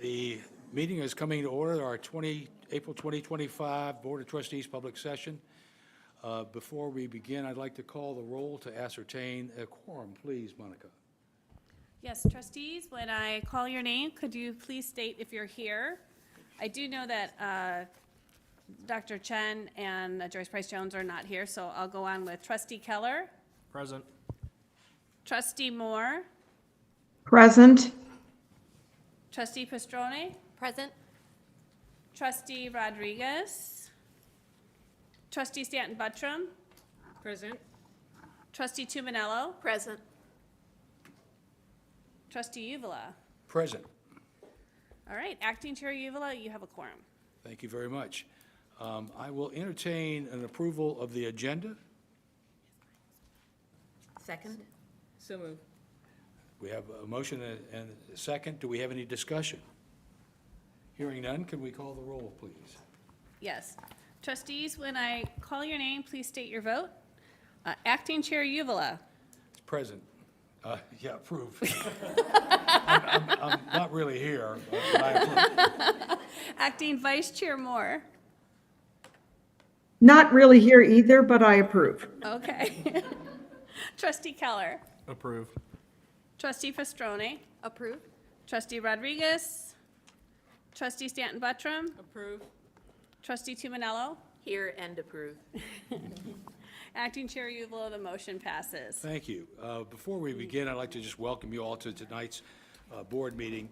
The meeting is coming to order, our April 2025 Board of Trustees public session. Before we begin, I'd like to call the roll to ascertain a quorum. Please, Monica. Yes, trustees, when I call your name, could you please state if you're here? I do know that Dr. Chen and Joyce Price-Jones are not here, so I'll go on with Trustee Keller, Present. Trustee Moore, Present. Trustee Pastrone, Present. Trustee Rodriguez, Trustee Stanton Buttram, Present. Trustee Tuminello, Present. Trustee Uvala. Present. All right, Acting Chair Uvala, you have a quorum. Thank you very much. I will entertain an approval of the agenda. Second. So moved. We have a motion and a second. Do we have any discussion? Hearing none, can we call the roll, please? Yes. Trustees, when I call your name, please state your vote. Acting Chair Uvala. Present. Yeah, approve. I'm not really here, but I approve. Acting Vice Chair Moore. Not really here either, but I approve. Okay. Trustee Keller. Approved. Trustee Pastrone. Approved. Trustee Rodriguez. Trustee Stanton Buttram. Approved. Trustee Tuminello. Here and approved. Acting Chair Uvala, the motion passes. Thank you. Before we begin, I'd like to just welcome you all to tonight's board meeting.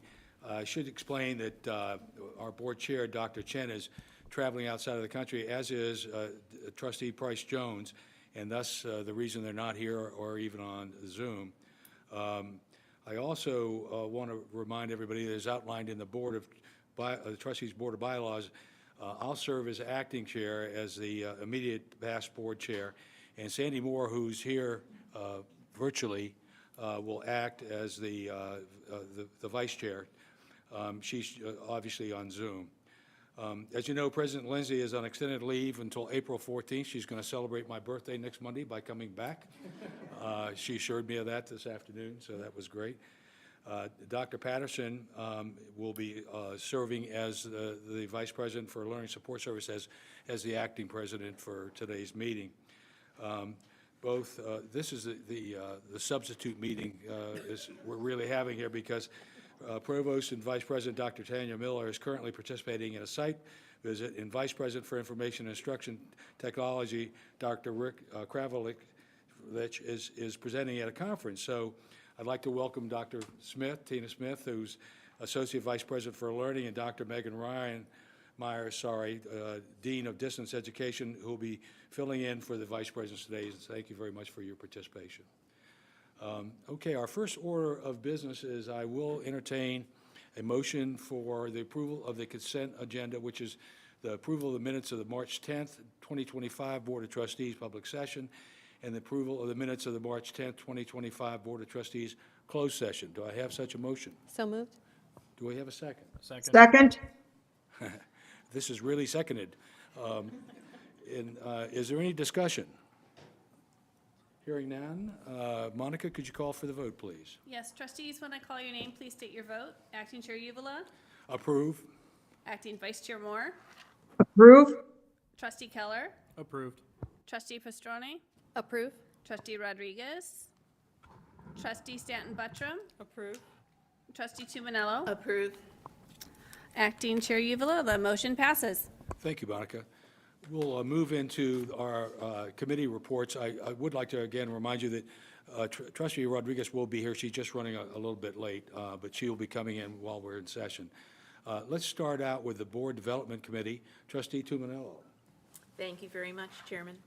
I should explain that our board chair, Dr. Chen, is traveling outside of the country, as is Trustee Price-Jones, and thus the reason they're not here or even on Zoom. I also want to remind everybody that as outlined in the the Trustees Board of Bylaws, I'll serve as acting chair as the immediate past board chair, and Sandy Moore, who's here virtually, will act as the vice chair. She's obviously on Zoom. As you know, President Lindsay is on extended leave until April 14th. She's going to celebrate my birthday next Monday by coming back. She assured me of that this afternoon, so that was great. Dr. Patterson will be serving as the Vice President for Learning Support Service as the acting president for today's meeting. This is the substitute meeting we're really having here because Provost and Vice President Dr. Tanya Miller is currently participating in a site visit, and Vice President for Information and Instruction Technology, Dr. Rick Kravelich, is presenting at a conference. So I'd like to welcome Dr. Smith, Tina Smith, who's Associate Vice President for Learning, and Dr. Megan Myers, Dean of Distance Education, who will be filling in for the Vice President today. Thank you very much for your participation. Okay, our first order of business is I will entertain a motion for the approval of the consent agenda, which is the approval of the minutes of the March 10th, 2025 Board of Trustees public session and the approval of the minutes of the March 10th, 2025 Board of Trustees closed session. Do I have such a motion? So moved. Do we have a second? Second. This is really seconded. Is there any discussion? Hearing none. Monica, could you call for the vote, please? Yes, trustees, when I call your name, please state your vote. Acting Chair Uvala. Approve. Acting Vice Chair Moore. Approve. Trustee Keller. Approved. Trustee Pastrone. Approved. Trustee Rodriguez. Trustee Stanton Buttram. Approved. Trustee Tuminello. Approved. Acting Chair Uvala, the motion passes. Thank you, Monica. We'll move into our committee reports. I would like to again remind you that Trustee Rodriguez will be here. She's just running a little bit late, but she will be coming in while we're in session. Let's start out with the Board Development Committee. Trustee Tuminello. Thank you very much, Chairman.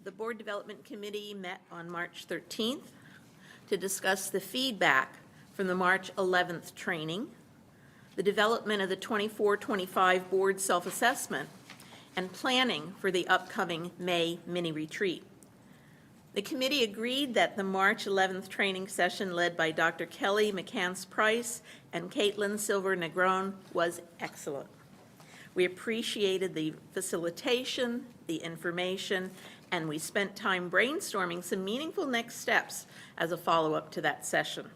The Board Development Committee met on March 13th to discuss the feedback from the March 11th training, the development of the 24-25 board self-assessment, and planning for the upcoming May mini-retreat. The committee agreed that the March 11th training session led by Dr. Kelly McCants-Price and Caitlin Silver-Negron was excellent. We appreciated the facilitation, the information, and we spent time brainstorming some meaningful next steps as a follow-up to that session.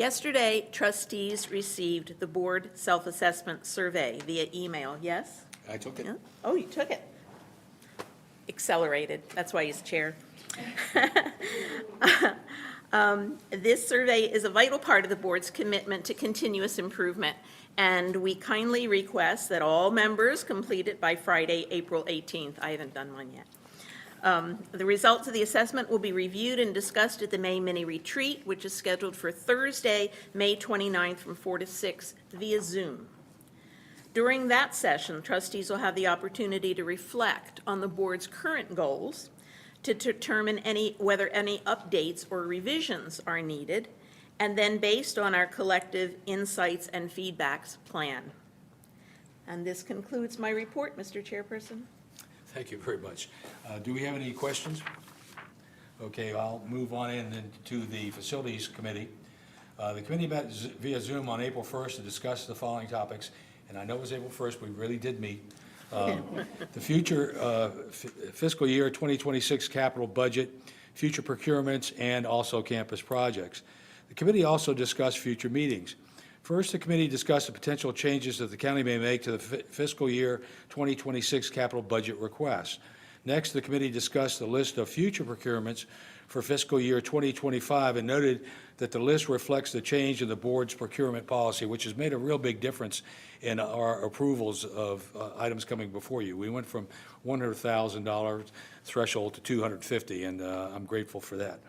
Yesterday, trustees received the board self-assessment survey via email, yes? I took it. Yeah? Oh, you took it. Accelerated, that's why he's chair. This survey is a vital part of the board's commitment to continuous improvement, and we kindly request that all members complete it by Friday, April 18th. I haven't done one yet. The results of the assessment will be reviewed and discussed at the May mini retreat, which is scheduled for Thursday, May 29th from 4 to 6 via Zoom. During that session, trustees will have the opportunity to reflect on the board's current goals, to determine whether any updates or revisions are needed, and then based on our collective insights and feedbacks plan. And this concludes my report, Mr. Chairperson. Thank you very much. Do we have any questions? Okay, I'll move on in then to the Facilities Committee. The committee met via Zoom on April 1st to discuss the following topics, and I know it was April 1st, we really did meet. The future fiscal year 2026 capital budget, future procurements, and also campus projects. The committee also discussed future meetings. First, the committee discussed the potential changes that the county may make to the fiscal year 2026 capital budget requests. Next, the committee discussed the list of future procurements for fiscal year 2025 and noted that the list reflects the change in the board's procurement policy, which has made a real big difference in our approvals of items coming before you. We went from $100,000 threshold to $250,000, and I'm grateful for that.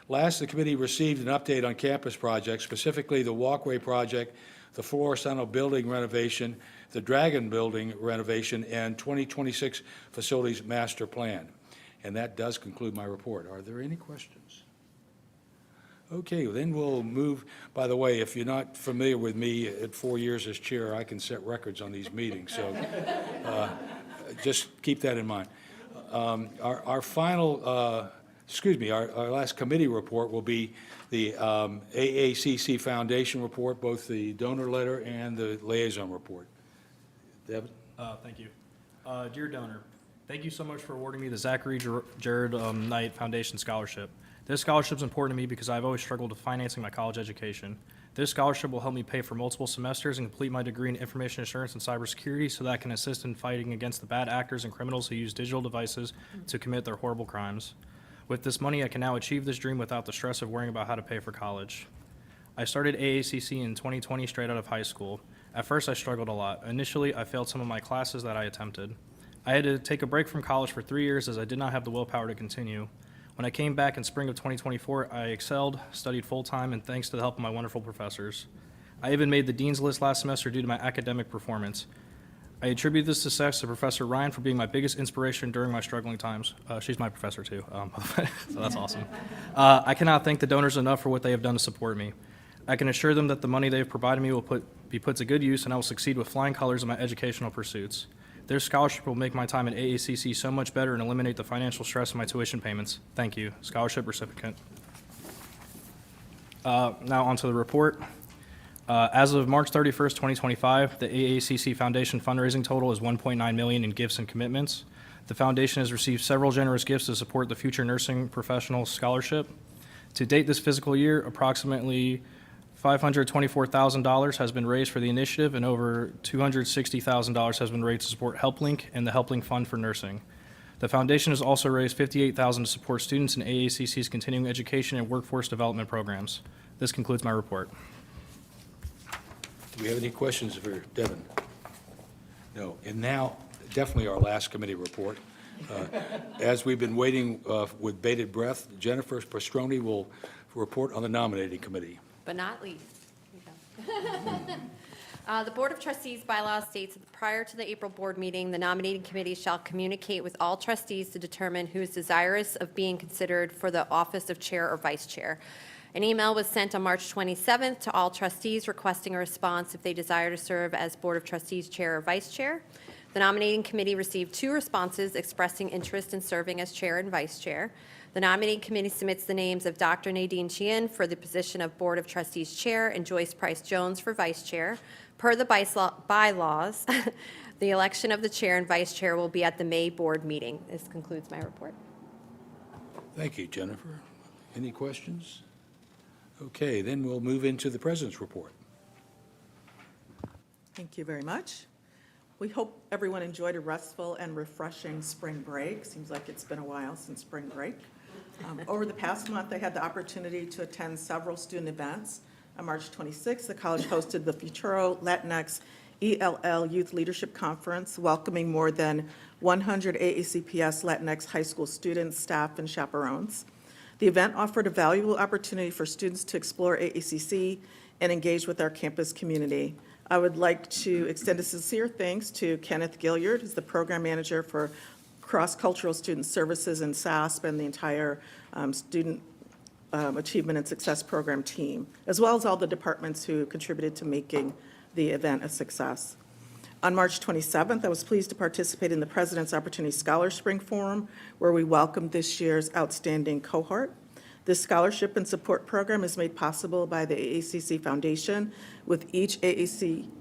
Last, the committee received an update on campus projects, specifically the walkway project, the Floristano building renovation, the Dragon building renovation, and 2026 facilities master plan. And that does conclude my report. Are there any questions? Okay, then we'll move. By the way, if you're not familiar with me, at 4 years as chair, I can set records on these meetings, so just keep that in mind. Our final, our last committee report will be the AACC Foundation report, both the donor letter and the liaison report. Devin? Thank you. Dear donor, thank you so much for awarding me the Zachary Jared Knight Foundation Scholarship. This scholarship is important to me because I've always struggled with financing my college education. This scholarship will help me pay for multiple semesters and complete my degree in information assurance and cybersecurity so that I can assist in fighting against the bad actors and criminals who use digital devices to commit their horrible crimes. With this money, I can now achieve this dream without the stress of worrying about how to pay for college. I started AACC in 2020 straight out of high school. At first, I struggled a lot. Initially, I failed some of my classes that I attempted. I had to take a break from college for 3 years as I did not have the willpower to continue. When I came back in spring of 2024, I excelled, studied full-time, and thanks to the help of my wonderful professors. I even made the dean's list last semester due to my academic performance. I attribute this success to Professor Ryan for being my biggest inspiration during my struggling times. She's my professor too, so that's awesome. I cannot thank the donors enough for what they have done to support me. I can assure them that the money they have provided me will be put to good use, and I will succeed with flying colors in my educational pursuits. Their scholarship will make my time at AACC so much better and eliminate the financial stress of my tuition payments. Thank you. Scholarship recipient. Now on to the report. As of March 31st, 2025, the AACC Foundation fundraising total is $1.9 million in gifts and commitments. The foundation has received several generous gifts to support the Future Nursing Professional Scholarship. To date this fiscal year, approximately $524,000 has been raised for the initiative, and over $260,000 has been raised to support HelpLink and the HelpLink Fund for Nursing. The foundation has also raised $58,000 to support students in AACC's continuing education and workforce development programs. This concludes my report. Do we have any questions for Devin? No. And now, definitely our last committee report. As we've been waiting with bated breath, Jennifer Pastroni will report on the nominating committee. But not least. The Board of Trustees bylaw states that prior to the April board meeting, the nominating committee shall communicate with all trustees to determine who is desirous of being considered for the office of chair or vice chair. An email was sent on March 27th to all trustees requesting a response if they desire to serve as Board of Trustees chair or vice chair. The nominating committee received 2 responses expressing interest in serving as chair and vice chair. The nominating committee submits the names of Dr. Nadine Chien for the position of Board of Trustees chair and Joyce Price Jones for vice chair. Per the bylaws, the election of the chair and vice chair will be at the May board meeting. This concludes my report. Thank you, Jennifer. Any questions? Okay, then we'll move into the President's report. Thank you very much. We hope everyone enjoyed a restful and refreshing spring break. Seems like it's been a while since spring break. Over the past month, I had the opportunity to attend several student events. On March 26th, the college hosted the Futuro Latinx ELL Youth Leadership Conference, welcoming more than 100 AACPS Latinx high school students, staff, and chaperones. The event offered a valuable opportunity for students to explore AACC and engage with our campus community. I would like to extend a sincere thanks to Kenneth Gilliard, who's the program manager for Cross-Cultural Student Services and SASP, and the entire Student Achievement and Success Program team, as well as all the departments who contributed to making the event a success. On March 27th, I was pleased to participate in the President's Opportunity Scholar Spring Forum, where we welcomed this year's outstanding cohort. This scholarship and support program is made possible by the AACC Foundation, with each AACPS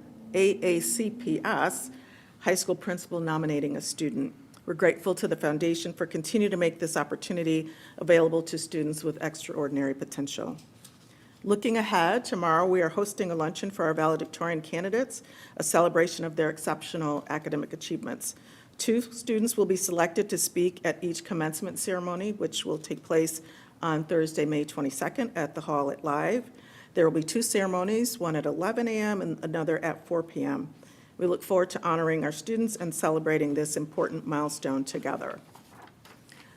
high school principal nominating a student. We're grateful to the foundation for continuing to make this opportunity available to students with extraordinary potential. Looking ahead, tomorrow we are hosting a luncheon for our valedictorian candidates, a celebration of their exceptional academic achievements. 2 students will be selected to speak at each commencement ceremony, which will take place on Thursday, May 22nd at the Hall at Live. There will be 2 ceremonies, one at 11 a.m. and another at 4 p.m. We look forward to honoring our students and celebrating this important milestone together.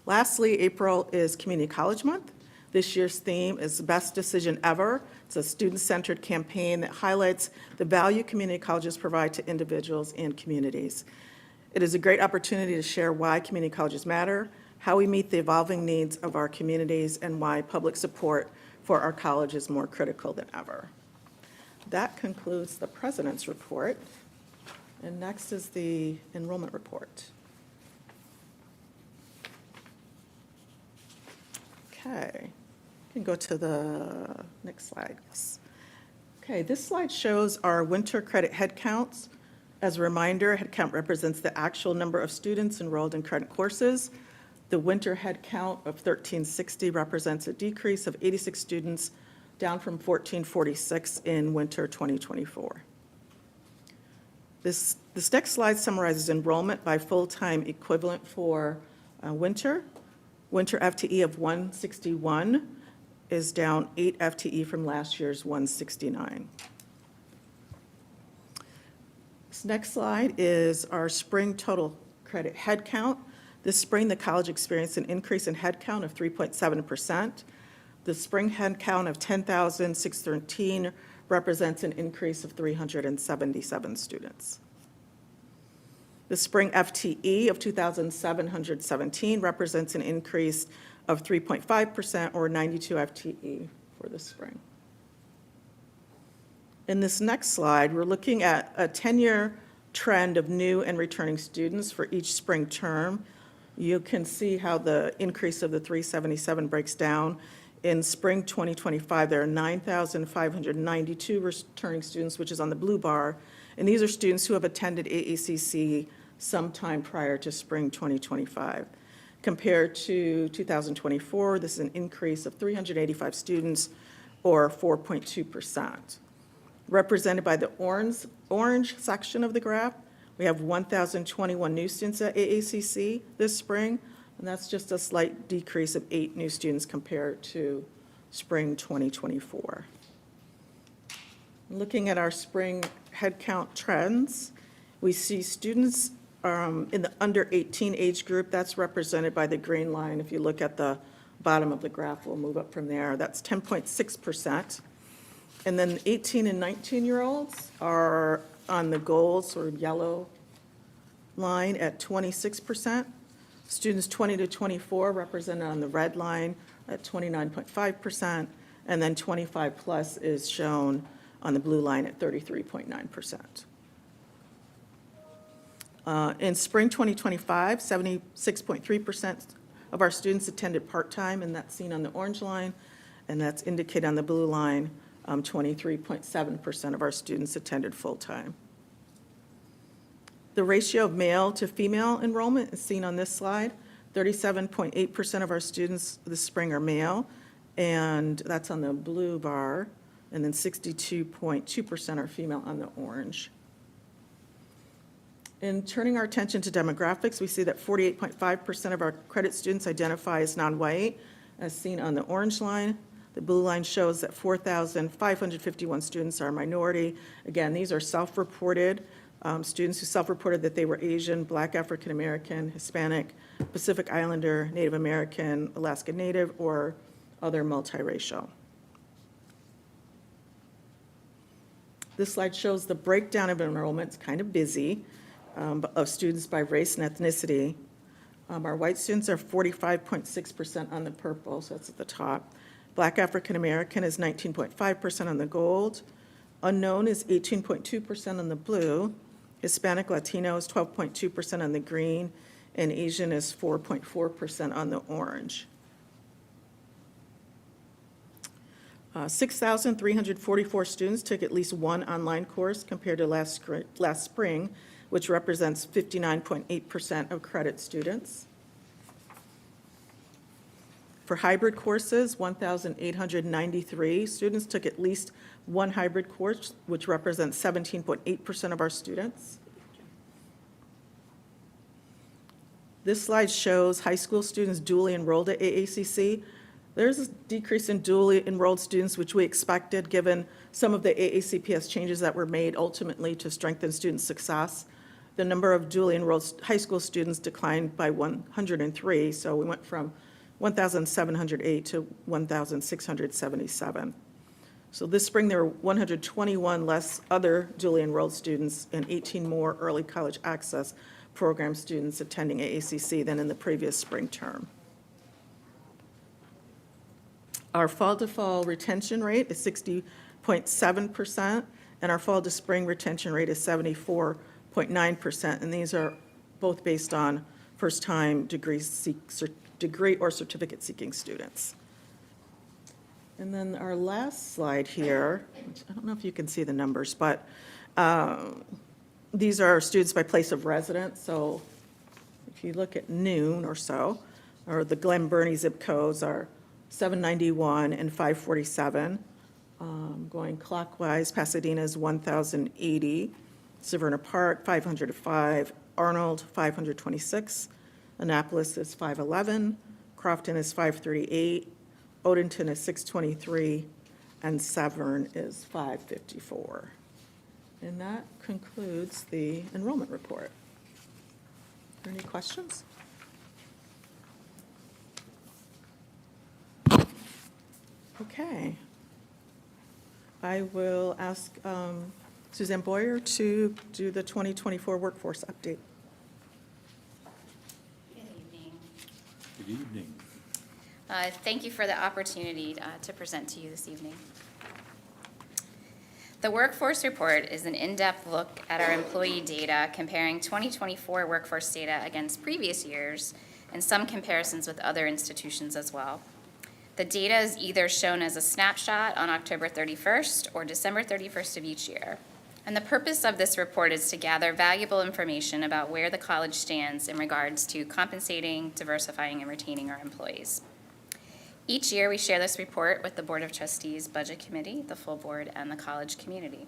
Lastly, April is Community College Month. This year's theme is Best Decision Ever. It's a student-centered campaign that highlights the value community colleges provide to individuals and communities. It is a great opportunity to share why community colleges matter, how we meet the evolving needs of our communities, and why public support for our college is more critical than ever. That concludes the President's report. And next is the enrollment report. Okay, you can go to the next slide. Yes. Okay, this slide shows our winter credit head counts. As a reminder, head count represents the actual number of students enrolled in credit courses. The winter head count of 1360 represents a decrease of 86 students, down from 1446 in winter 2024. This next slide summarizes enrollment by full-time equivalent for winter. Winter FTE of 161 is down 8 FTE from last year's 169. This next slide is our spring total credit head count. This spring, the college experienced an increase in head count of 3.7%. The spring head count of 10,613 represents an increase of 377 students. The spring FTE of 2,717 represents an increase of 3.5%, or 92 FTE for the spring. In this next slide, we're looking at a 10-year trend of new and returning students for each spring term. You can see how the increase of the 377 breaks down. In spring 2025, there are 9,592 returning students, which is on the blue bar, and these are students who have attended AACC sometime prior to spring 2025. Compared to 2024, this is an increase of 385 students, or 4.2%. Represented by the orange section of the graph, we have 1,021 new students at AACC this spring, and that's just a slight decrease of 8 new students compared to spring 2024. Looking at our spring headcount trends, we see students in the under 18 age group. That's represented by the green line. If you look at the bottom of the graph, we'll move up from there. That's 10.6%. And then 18 and 19-year-olds are on the gold, sort of yellow line at 26%. Students 20 to 24 represented on the red line at 29.5%, and then 25 plus is shown on the blue line at 33.9%. In spring 2025, 76.3% of our students attended part-time, and that's seen on the orange line, and that's indicated on the blue line. 23.7% of our students attended full-time. The ratio of male to female enrollment is seen on this slide. 37.8% of our students this spring are male, and that's on the blue bar, and then 62.2% are female on the orange. In turning our attention to demographics, we see that 48.5% of our credit students identify as non-white, as seen on the orange line. The blue line shows that 4,551 students are minority. Again, these are self-reported, students who self-reported that they were Asian, Black, African American, Hispanic, Pacific Islander, Native American, Alaska Native, or other multiracial. This slide shows the breakdown of enrollment. It's kind of busy, of students by race and ethnicity. Our white students are 45.6% on the purple, so that's at the top. Black African American is 19.5% on the gold. Unknown is 18.2% on the blue. Hispanic Latino is 12.2% on the green, and Asian is 4.4% on the orange. 6,344 students took at least one online course compared to last spring, which represents 59.8% of credit students. For hybrid courses, 1,893 students took at least one hybrid course, which represents 17.8% of our students. This slide shows high school students dually enrolled at AACC. There's a decrease in dually enrolled students, which we expected given some of the AACPS changes that were made ultimately to strengthen student success. The number of dually enrolled high school students declined by 103, so we went from 1,708 to 1,677. So this spring, there were 121 less other dually enrolled students and 18 more early college access program students attending AACC than in the previous spring term. Our fall-to-fall retention rate is 60.7%, and our fall-to-spring retention rate is 74.9%, and these are both based on first-time degree or certificate-seeking students. And then our last slide here, which I don't know if you can see the numbers, but these are students by place of residence. So if you look at noon or so, or the Glen Burnie zip codes are 791 and 547. Going clockwise, Pasadena is 1,080, Severna Park 505, Arnold 526, Annapolis is 511, Crofton is 538, Odenton is 623, and Severn is 554. And that concludes the enrollment report. Are there any questions? Okay. I will ask Suzanne Boyer to do the 2024 workforce update. Good evening. Good evening. Thank you for the opportunity to present to you this evening. The workforce report is an in-depth look at our employee data comparing 2024 workforce data against previous years and some comparisons with other institutions as well. The data is either shown as a snapshot on October 31st or December 31st of each year. And the purpose of this report is to gather valuable information about where the college stands in regards to compensating, diversifying, and retaining our employees. Each year, we share this report with the Board of Trustees, Budget Committee, the full board, and the college community.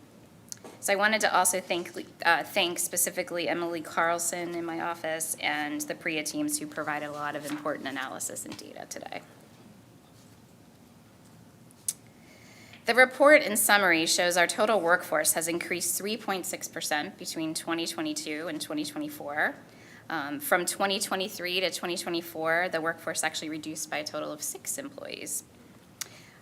So I wanted to also thank specifically Emily Carlson in my office and the PRIA teams who provided a lot of important analysis and data today. The report in summary shows our total workforce has increased 3.6% between 2022 and 2024. From 2023 to 2024, the workforce actually reduced by a total of 6 employees.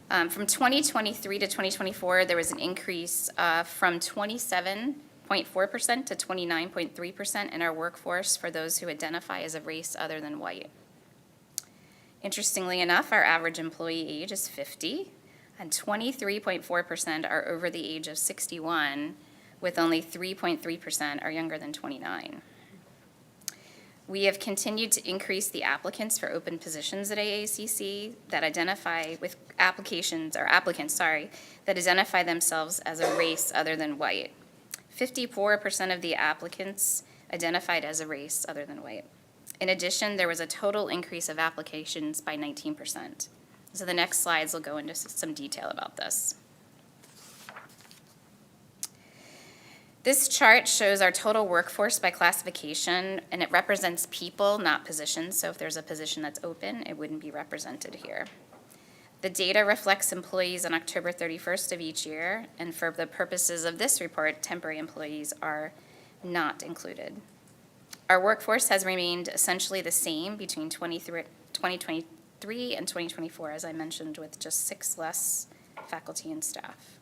From 2023 to 2024, there was an increase from 27.4% to 29.3% in our workforce for those who identify as a race other than white. Interestingly enough, our average employee age is 50, and 23.4% are over the age of 61, with only 3.3% are younger than 29. We have continued to increase the applicants for open positions at AACC that identify with applicants that identify themselves as a race other than white. 54% of the applicants identified as a race other than white. In addition, there was a total increase of applications by 19%. So the next slides will go into some detail about this. This chart shows our total workforce by classification, and it represents people, not positions. So if there's a position that's open, it wouldn't be represented here. The data reflects employees on October 31st of each year, and for the purposes of this report, temporary employees are not included. Our workforce has remained essentially the same between 2023 and 2024, as I mentioned, with just 6 less faculty and staff.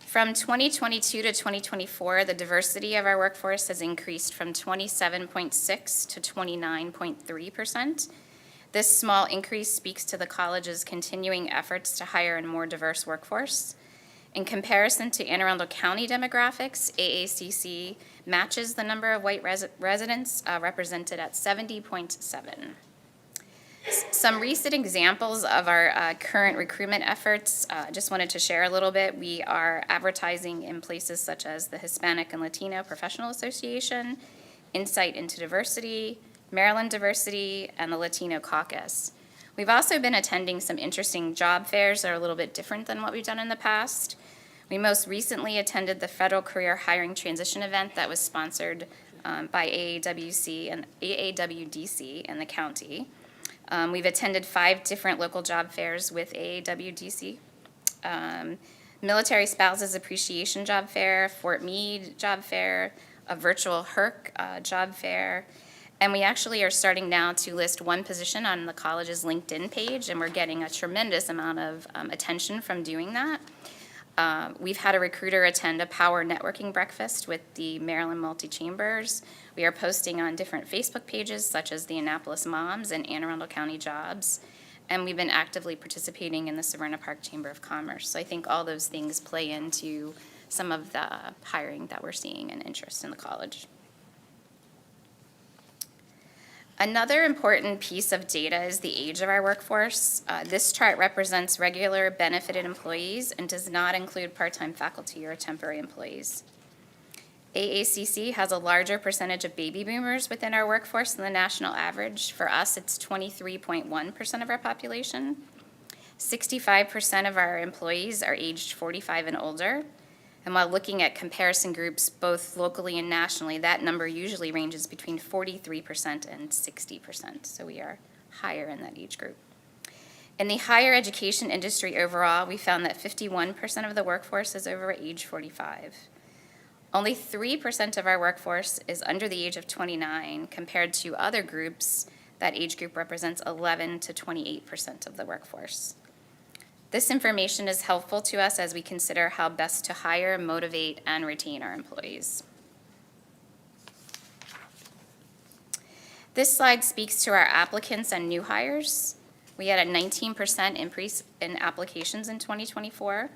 From 2022 to 2024, the diversity of our workforce has increased from 27.6 to 29.3%. This small increase speaks to the college's continuing efforts to hire a more diverse workforce. In comparison to Anne Arundel County demographics, AACC matches the number of white residents represented at 70.7. Some recent examples of our current recruitment efforts, just wanted to share a little bit. We are advertising in places such as the Hispanic and Latino Professional Association, Insight into Diversity, Maryland Diversity, and the Latino Caucus. We've also been attending some interesting job fairs that are a little bit different than what we've done in the past. We most recently attended the Federal Career Hiring Transition event that was sponsored by AAWC and AAWDC and the county. We've attended 5 different local job fairs with AAWDC. Military Spouses Appreciation Job Fair, Fort Meade Job Fair, a virtual HERC job fair, and we actually are starting now to list one position on the college's LinkedIn page, and we're getting a tremendous amount of attention from doing that. We've had a recruiter attend a power networking breakfast with the Maryland Multi-Chambers. We are posting on different Facebook pages such as the Annapolis Moms and Anne Arundel County Jobs, and we've been actively participating in the Severna Park Chamber of Commerce. So I think all those things play into some of the hiring that we're seeing and interest in the college. Another important piece of data is the age of our workforce. This chart represents regular benefited employees and does not include part-time faculty or temporary employees. AACC has a larger percentage of baby boomers within our workforce than the national average. For us, it's 23.1% of our population. 65% of our employees are aged 45 and older. And while looking at comparison groups both locally and nationally, that number usually ranges between 43% and 60%. So we are higher in that age group. In the higher education industry overall, we found that 51% of the workforce is over age 45. Only 3% of our workforce is under the age of 29, compared to other groups. That age group represents 11 to 28% of the workforce. This information is helpful to us as we consider how best to hire, motivate, and retain our employees. This slide speaks to our applicants and new hires. We had a 19% increase in applications in 2024.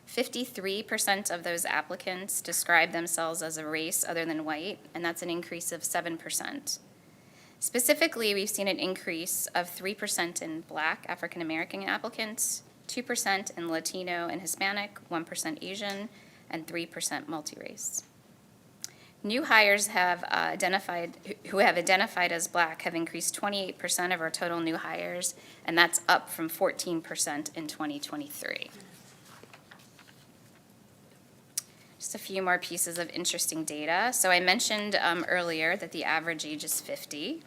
53% of those applicants describe themselves as a race other than white, and that's an increase of 7%. Specifically, we've seen an increase of 3% in Black African American applicants, 2% in Latino and Hispanic, 1% Asian, and 3% multi-race. New hires who have identified as Black have increased 28% of our total new hires, and that's up from 14% in 2023. Just a few more pieces of interesting data. So I mentioned earlier that the average age is 50.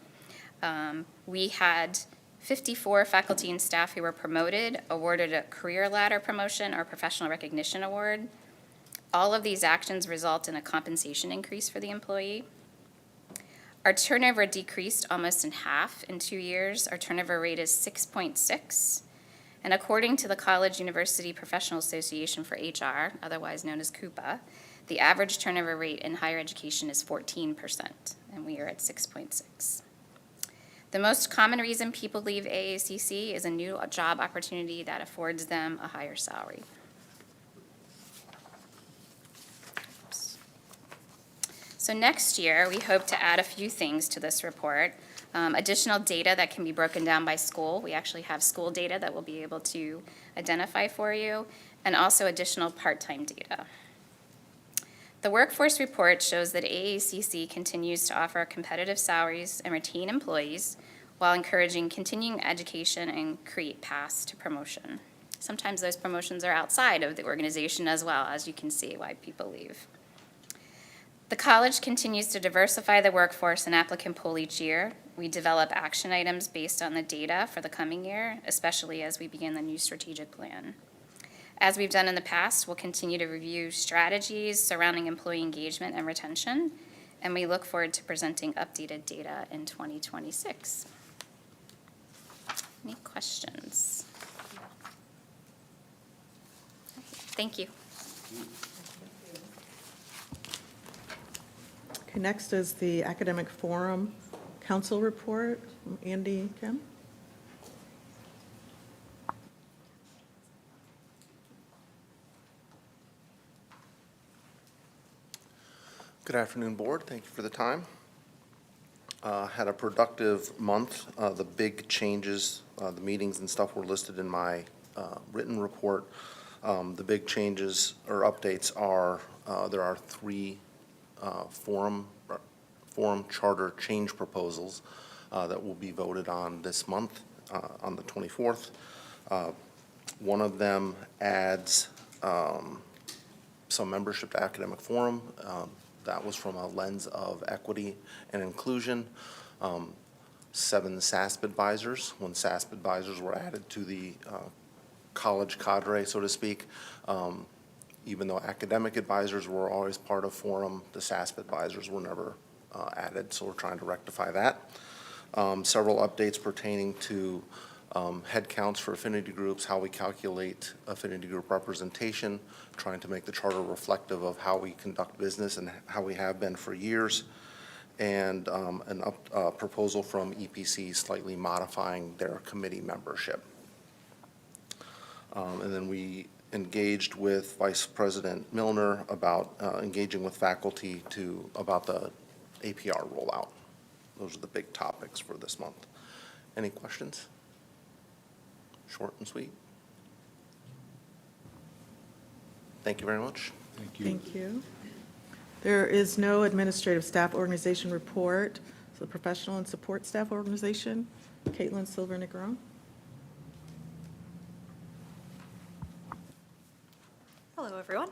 We had 54 faculty and staff who were promoted, awarded a career ladder promotion or professional recognition award. All of these actions result in a compensation increase for the employee. Our turnover decreased almost in half in 2 years. Our turnover rate is 6.6. And according to the College University Professional Association for HR, otherwise known as CUPA, the average turnover rate in higher education is 14%, and we are at 6.6. The most common reason people leave AACC is a new job opportunity that affords them a higher salary. So next year, we hope to add a few things to this report. Additional data that can be broken down by school. We actually have school data that we'll be able to identify for you, and also additional part-time data. The workforce report shows that AACC continues to offer competitive salaries and retain employees while encouraging continuing education and create paths to promotion. Sometimes those promotions are outside of the organization as well, as you can see why people leave. The college continues to diversify the workforce and applicant pool each year. We develop action items based on the data for the coming year, especially as we begin the new strategic plan. As we've done in the past, we'll continue to review strategies surrounding employee engagement and retention, and we look forward to presenting updated data in 2026. Any questions? Thank you. Okay, next is the Academic Forum Council Report. Andy Kim? Good afternoon, Board. Thank you for the time. Had a productive month. The big changes, the meetings and stuff were listed in my written report. The big changes or updates are, there are 3 forum charter change proposals that will be voted on this month, on the 24th. One of them adds some membership to Academic Forum. That was from a lens of equity and inclusion. 7 SASP advisors, when SASP advisors were added to the college cadre, so to speak. Even though academic advisors were always part of Forum, the SASP advisors were never added, so we're trying to rectify that. Several updates pertaining to head counts for affinity groups, how we calculate affinity group representation, trying to make the charter reflective of how we conduct business and how we have been for years, and a proposal from EPC slightly modifying their committee membership. And then we engaged with Vice President Milner about engaging with faculty about the APR rollout. Those are the big topics for this month. Any questions? Short and sweet. Thank you very much. Thank you. Thank you. There is no administrative staff organization report. So the professional and support staff organization, Caitlin Silver-Negron. Hello, everyone.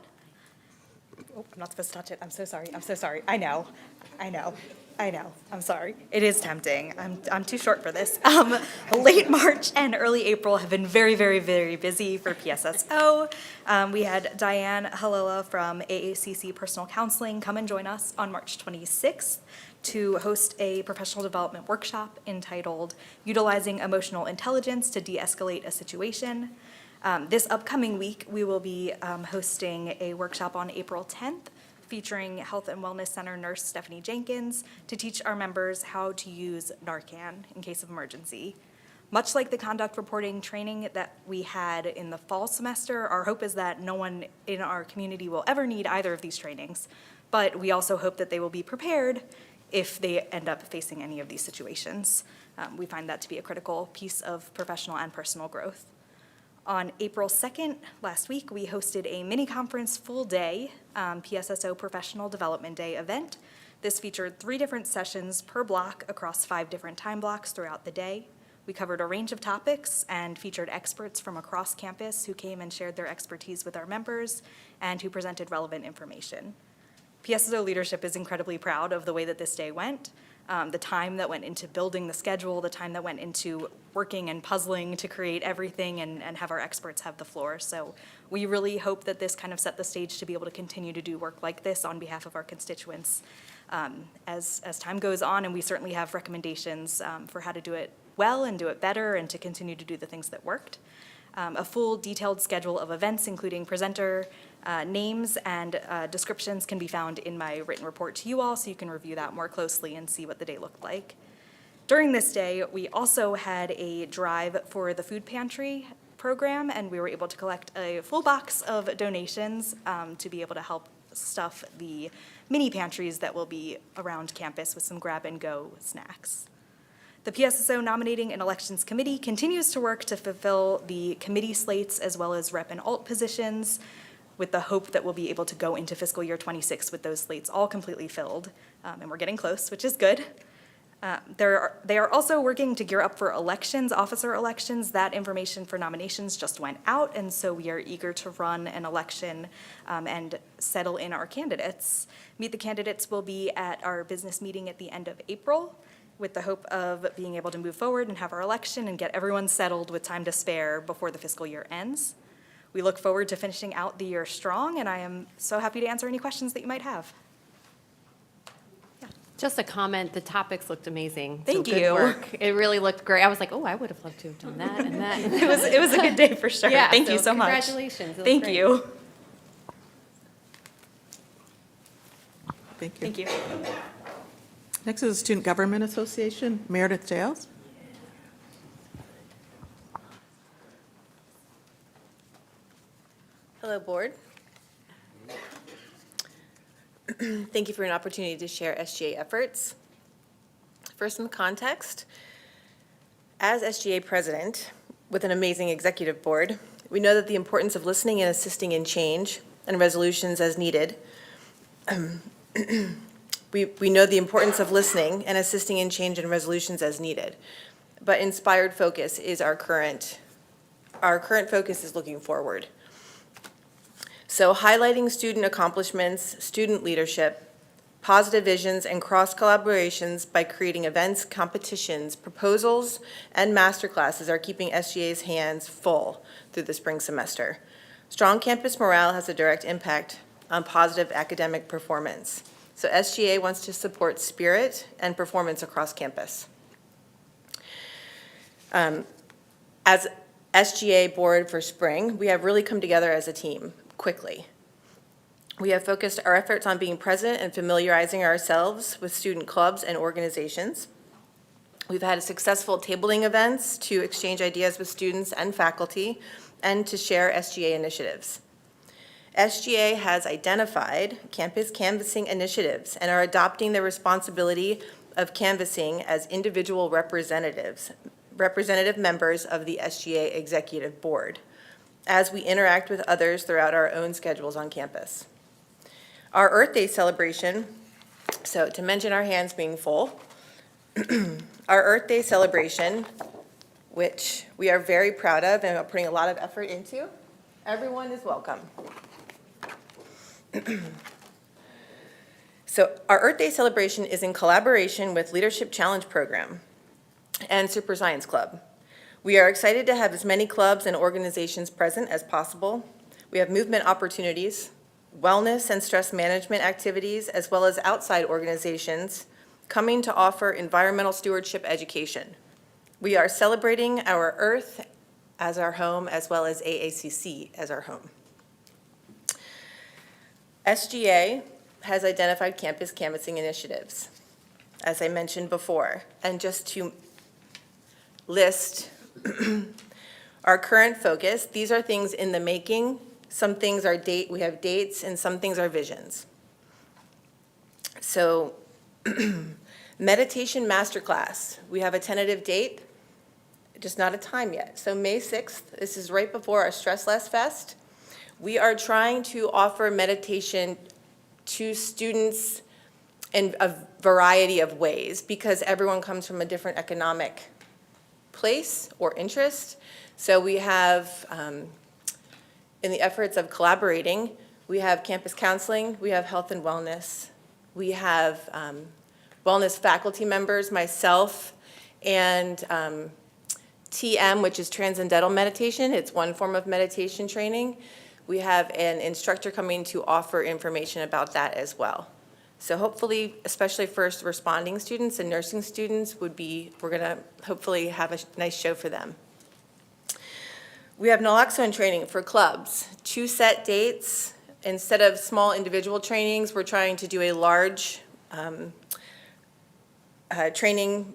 Oh, I'm not supposed to touch it. I'm so sorry. I'm so sorry. I know. I'm sorry. It is tempting. I'm too short for this. Late March and early April have been very, very, very busy for PSSO. We had Diane Halila from AACC Personal Counseling come and join us on March 26th to host a professional development workshop entitled Utilizing Emotional Intelligence to De-Escalate a Situation. This upcoming week, we will be hosting a workshop on April 10th featuring Health and Wellness Center nurse Stephanie Jenkins to teach our members how to use Narcan in case of emergency. Much like the conduct reporting training that we had in the fall semester, our hope is that no one in our community will ever need either of these trainings, but we also hope that they will be prepared if they end up facing any of these situations. We find that to be a critical piece of professional and personal growth. On April 2nd, last week, we hosted a mini-conference full-day PSSO Professional Development Day event. This featured 3 different sessions per block across 5 different time blocks throughout the day. We covered a range of topics and featured experts from across campus who came and shared their expertise with our members and who presented relevant information. PSSO leadership is incredibly proud of the way that this day went. The time that went into building the schedule, the time that went into working and puzzling to create everything and have our experts have the floor. So we really hope that this kind of set the stage to be able to continue to do work like this on behalf of our constituents as time goes on, and we certainly have recommendations for how to do it well and do it better and to continue to do the things that worked. A full detailed schedule of events, including presenter names and descriptions, can be found in my written report to you all, so you can review that more closely and see what the day looked like. During this day, we also had a drive for the food pantry program, and we were able to collect a full box of donations to be able to help stuff the mini pantries that will be around campus with some grab-and-go snacks. The PSSO Nominating and Elections Committee continues to work to fulfill the committee slates as well as rep and alt positions. with the hope that we'll be able to go into fiscal year '26 with those slates all completely filled. And we're getting close, which is good. They are also working to gear up for elections, officer elections. That information for nominations just went out, and so we are eager to run an election and settle in our candidates. Meet the Candidates will be at our business meeting at the end of April, with the hope of being able to move forward and have our election and get everyone settled with time to spare before the fiscal year ends. We look forward to finishing out the year strong, and I am so happy to answer any questions that you might have. Just a comment, the topics looked amazing. So Thank good you. work. It really looked great. I was like, oh, I would have loved to have done that and that. It was a good day for sure. Yeah, Thank you so much. Congratulations. It was Thank great. you. Thank you. Thank you. Next is the Student Government Association, Meredith Jales. Hello, Board. Thank you for an opportunity to share SGA efforts. For some context, as SGA President, with an amazing executive board, we know that the importance of listening and assisting in change and resolutions as needed. We know the importance of listening and assisting in change and resolutions as needed, but inspired focus is our current focus is looking forward. So highlighting student accomplishments, student leadership, positive visions, and cross-collaborations by creating events, competitions, proposals, and masterclasses are keeping SGA's hands full through the spring semester. Strong campus morale has a direct impact on positive academic performance. So SGA wants to support spirit and performance across campus. As SGA board for spring, we have really come together as a team quickly. We have focused our efforts on being present and familiarizing ourselves with student clubs and organizations. We've had successful tabling events to exchange ideas with students and faculty and to share SGA initiatives. SGA has identified campus canvassing initiatives and are adopting the responsibility of canvassing as individual representative members of the SGA Executive Board as we interact with others throughout our own schedules on campus. Our Earth Day celebration, so to mention our hands being full, our Earth Day celebration, which we are very proud of and are putting a lot of effort into, everyone is welcome. So our Earth Day celebration is in collaboration with Leadership Challenge Program and Super Science Club. We are excited to have as many clubs and organizations present as possible. We have movement opportunities, wellness and stress management activities, as well as outside organizations coming to offer environmental stewardship education. We are celebrating our Earth as our home, as well as AACC as our home. SGA has identified campus canvassing initiatives, as I mentioned before, and just to list our current focus, these are things in the making. Some things are we have dates, and some things are visions. So meditation masterclass, we have a tentative date, just not a time yet. So May 6th, this is right before our Stress Less Fest. We are trying to offer meditation to students in a variety of ways because everyone comes from a different economic place or interest. So we have, in the efforts of collaborating, we have campus counseling, we have health and wellness, we have wellness faculty members, myself, and TM, which is transcendental meditation. It's one form of meditation training. We have an instructor coming to offer information about that as well. So hopefully, especially first responding students and nursing students we're gonna hopefully have a nice show for them. We have naloxone training for clubs, 2 set dates. Instead of small individual trainings, we're trying to do a large training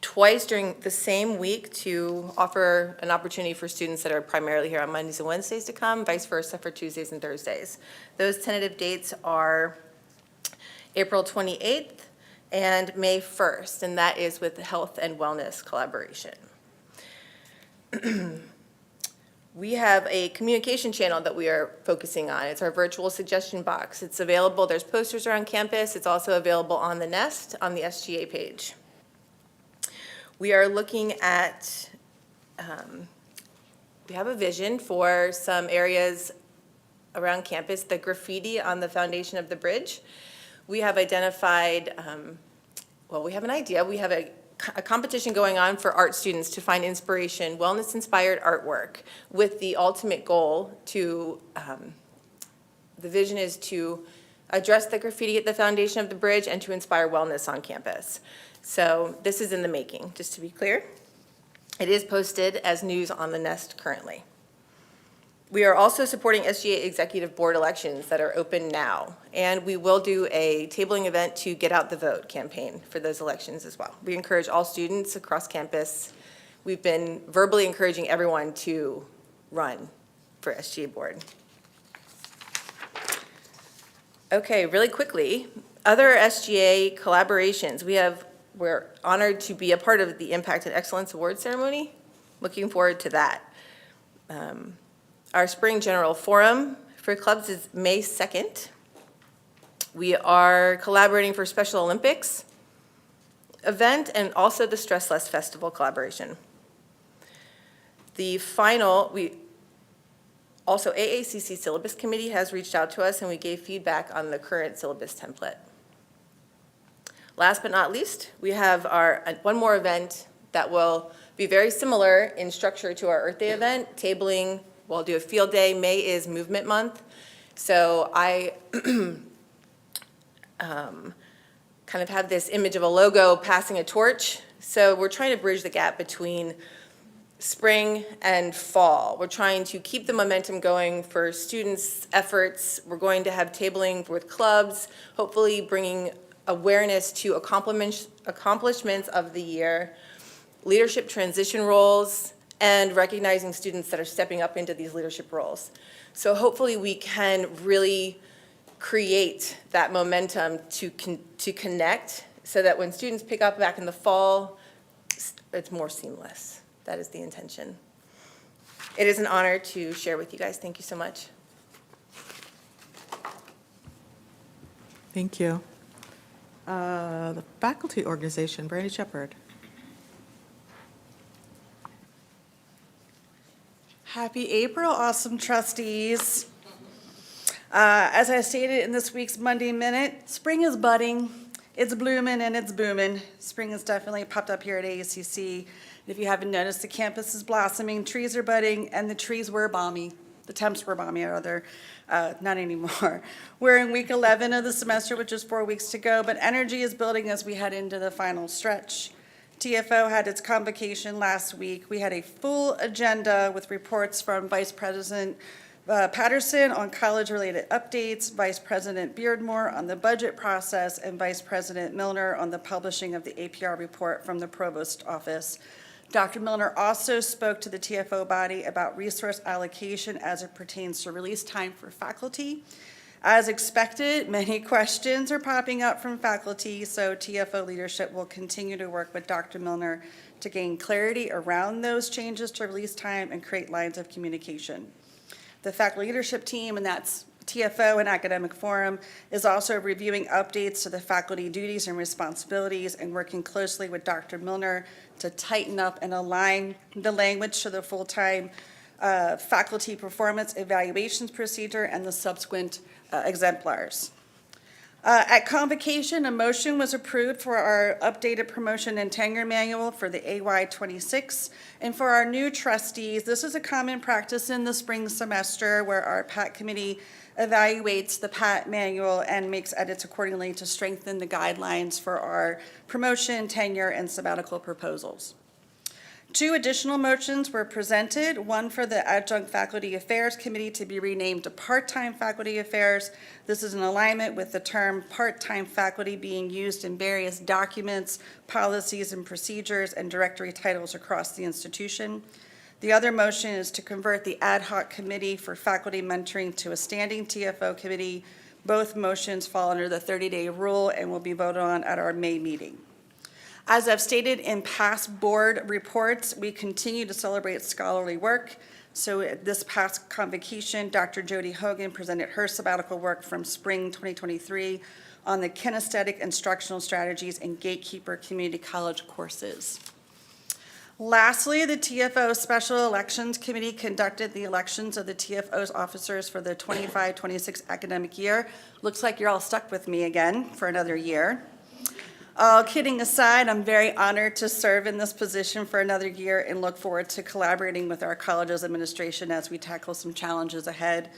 twice during the same week to offer an opportunity for students that are primarily here on Mondays and Wednesdays to come, vice versa for Tuesdays and Thursdays. Those tentative dates are April 28th and May 1st, and that is with the Health and Wellness Collaboration. We have a communication channel that we are focusing on. It's our virtual suggestion box. It's available, there's posters around campus. It's also available on the Nest, on the SGA page. We are looking at, we have a vision for some areas around campus, the graffiti on the foundation of the bridge. We have identified, well, we have an idea. We have a competition going on for art students to find inspiration, wellness-inspired artwork, with the ultimate goal to, the vision is to address the graffiti at the foundation of the bridge and to inspire wellness on campus. So this is in the making, just to be clear. It is posted as news on the Nest currently. We are also supporting SGA Executive Board elections that are open now, and we will do a tabling event to get out the vote campaign for those elections as well. We encourage all students across campus. We've been verbally encouraging everyone to run for SGA Board. Okay, really quickly, other SGA collaborations. We're honored to be a part of the Impact and Excellence Award ceremony. Looking forward to that. Our Spring General Forum for clubs is May 2nd. We are collaborating for Special Olympics event and also the Stress Less Festival collaboration. The final, also AACC Syllabus Committee has reached out to us and we gave feedback on the current syllabus template. Last but not least, we have one more event that will be very similar in structure to our Earth Day event, tabling. We'll do a field day. May is Movement Month. So I kind of have this image of a logo passing a torch. So we're trying to bridge the gap between spring and fall. We're trying to keep the momentum going for students' efforts. We're going to have tabling with clubs, hopefully bringing awareness to accomplishments of the year, leadership transition roles, and recognizing students that are stepping up into these leadership roles. So hopefully we can really create that momentum to connect so that when students pick up back in the fall, it's more seamless. That is the intention. It is an honor to share with you guys. Thank you so much. Thank you. The faculty organization, Brandy Shepherd. Happy April, awesome trustees. As I stated in this week's Monday Minute, spring is budding, it's blooming, and it's booming. Spring has definitely popped up here at AACC. If you haven't noticed, the campus is blossoming, trees are budding, and the trees were balmy. The temps were balmy, rather, not anymore. We're in week 11 of the semester, which is 4 weeks to go, but energy is building as we head into the final stretch. TFO had its convocation last week. We had a full agenda with reports from Vice President Patterson on college-related updates, Vice President Beardmore on the budget process, and Vice President Milner on the publishing of the APR report from the Provost Office. Dr. Milner also spoke to the TFO body about resource allocation as it pertains to release time for faculty. As expected, many questions are popping up from faculty, so TFO leadership will continue to work with Dr. Milner to gain clarity around those changes to release time and create lines of communication. The faculty leadership team, and that's TFO and Academic Forum, is also reviewing updates to the faculty duties and responsibilities and working closely with Dr. Milner to tighten up and align the language to the full-time faculty performance evaluations procedure and the subsequent exemplars. At convocation, a motion was approved for our updated promotion and tenure manual for the AY26. And for our new trustees, this is a common practice in the spring semester where our PAT committee evaluates the PAT manual and makes edits accordingly to strengthen the guidelines for our promotion, tenure, and sabbatical proposals. 2 additional motions were presented, one for the Adjunct Faculty Affairs Committee to be renamed to Part-Time Faculty Affairs. This is in alignment with the term part-time faculty being used in various documents, policies, and procedures and directory titles across the institution. The other motion is to convert the Ad Hoc Committee for Faculty Mentoring to a standing TFO committee. Both motions fall under the 30-day rule and will be voted on at our May meeting. As I've stated in past board reports, we continue to celebrate scholarly work. So at this past convocation, Dr. Jody Hogan presented her sabbatical work from spring 2023 on the kinesthetic instructional strategies and gatekeeper community college courses. Lastly, the TFO Special Elections Committee conducted the elections of the TFO's officers for the 25-26 academic year. Looks like you're all stuck with me again for another year. All kidding aside, I'm very honored to serve in this position for another year and look forward to collaborating with our college's administration as we tackle some challenges ahead.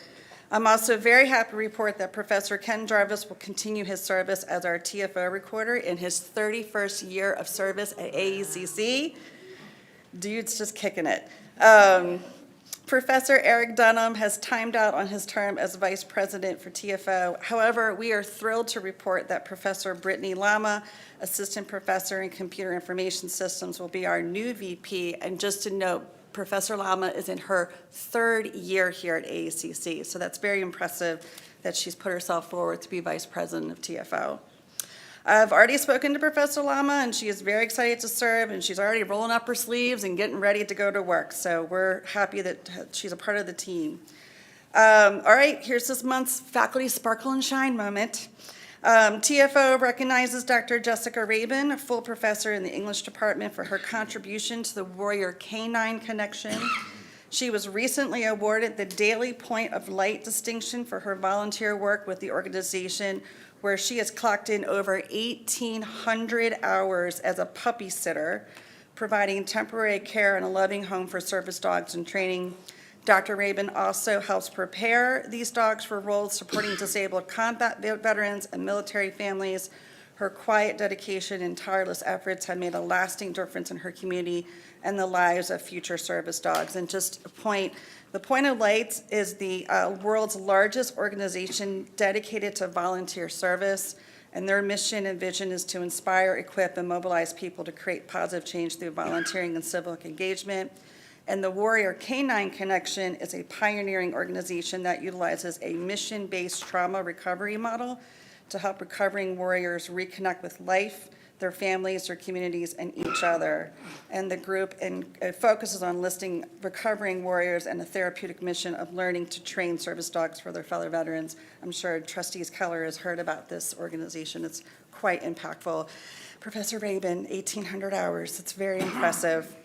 I'm also very happy to report that Professor Ken Jarvis will continue his service as our TFO recorder in his 31st year of service at AECC. Dude's just kicking it. Professor Eric Dunham has timed out on his term as vice president for TFO. However, we are thrilled to report that Professor Brittany Lama, assistant professor in computer information systems, will be our new VP. And just to note, Professor Lama is in her 3rd year here at AECC, so that's very impressive that she's put herself forward to be vice president of TFO. I've already spoken to Professor Lama, and she is very excited to serve, and she's already rolling up her sleeves and getting ready to go to work. So we're happy that she's a part of the team. All right, here's this month's Faculty Sparkle and Shine moment. TFO recognizes Dr. Jessica Rabin, a full professor in the English department, for her contribution to the Warrior Canine Connection. She was recently awarded the Daily Point of Light distinction for her volunteer work with the organization, where she has clocked in over 1,800 hours as a puppy sitter, providing temporary care in a loving home for service dogs and training. Dr. Rabin also helps prepare these dogs for roles supporting disabled combat veterans and military families. Her quiet dedication and tireless efforts have made a lasting difference in her community and the lives of future service dogs. And just a point, the Point of Light is the world's largest organization dedicated to volunteer service, and their mission and vision is to inspire, equip, and mobilize people to create positive change through volunteering and civic engagement. And the Warrior Canine Connection is a pioneering organization that utilizes a mission-based trauma recovery model to help recovering warriors reconnect with life, their families, their communities, and each other. And the group focuses on listing recovering warriors and a therapeutic mission of learning to train service dogs for their fellow veterans. I'm sure Trustees Keller has heard about this organization. It's quite impactful. Professor Rabin, 1,800 hours. It's very impressive.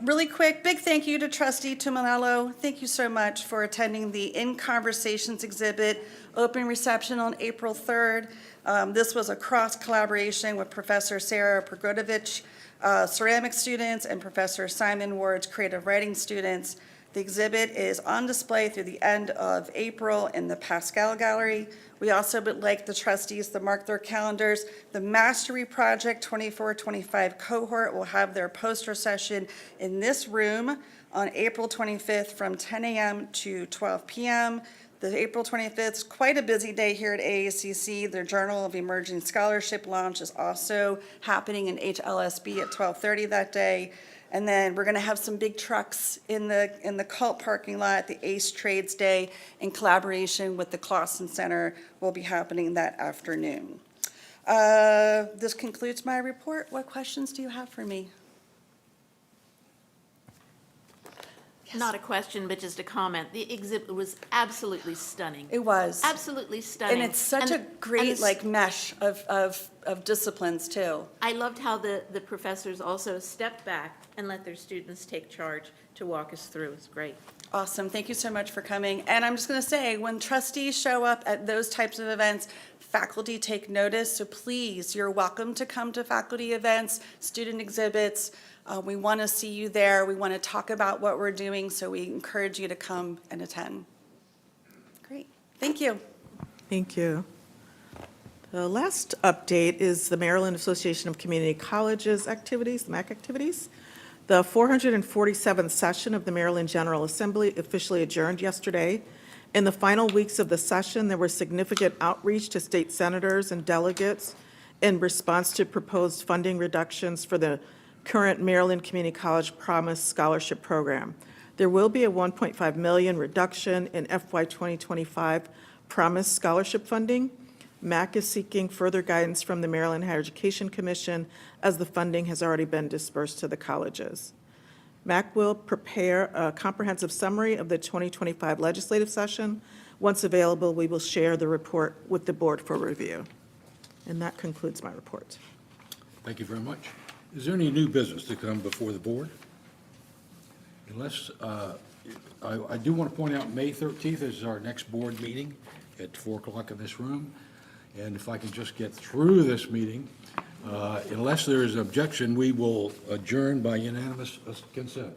Really quick, big thank you to Trustee Tumanello. Thank you so much for attending the In Conversations exhibit, open reception on April 3rd. This was a cross-collaboration with Professor Sarah Pergodovich, ceramic students, and Professor Simon Ward's creative writing students. The exhibit is on display through the end of April in the Pascal Gallery. We also would like the trustees to mark their calendars. The Mastery Project 24-25 cohort will have their poster session in this room on April 25th from 10 a.m. to 12 p.m. The April 25th is quite a busy day here at AACC. The Journal of Emerging Scholarship launch is also happening in HLSB at 12:30 that day. And then we're going to have some big trucks in the cult parking lot at the Ace Trades Day in collaboration with the Clausen Center will be happening that afternoon. This concludes my report. What questions do you have for me? Not a question, but just a comment. The exhibit was absolutely stunning. It was. Absolutely stunning. And it's such a great mesh of disciplines too. I loved how the professors also stepped back and let their students take charge to walk us through. It's great. Awesome. Thank you so much for coming. And I'm just going to say, when trustees show up at those types of events, faculty take notice. So please, you're welcome to come to faculty events, student exhibits. We want to see you there. We want to talk about what we're doing, so we encourage you to come and attend. Great. Thank you. Thank you. The last update is the Maryland Association of Community Colleges activities, the MAC activities. The 447th session of the Maryland General Assembly officially adjourned yesterday. In the final weeks of the session, there was significant outreach to state senators and delegates in response to proposed funding reductions for the current Maryland Community College Promise Scholarship Program. There will be a $1.5 million reduction in FY 2025 Promise Scholarship funding. MAC is seeking further guidance from the Maryland Higher Education Commission as the funding has already been dispersed to the colleges. MAC will prepare a comprehensive summary of the 2025 legislative session. Once available, we will share the report with the board for review. And that concludes my report. Thank you very much. Is there any new business to come before the board? Unless, I do want to point out, May 13th is our next board meeting at 4 o'clock in this room. And if I can just get through this meeting, unless there is objection, we will adjourn by unanimous consent.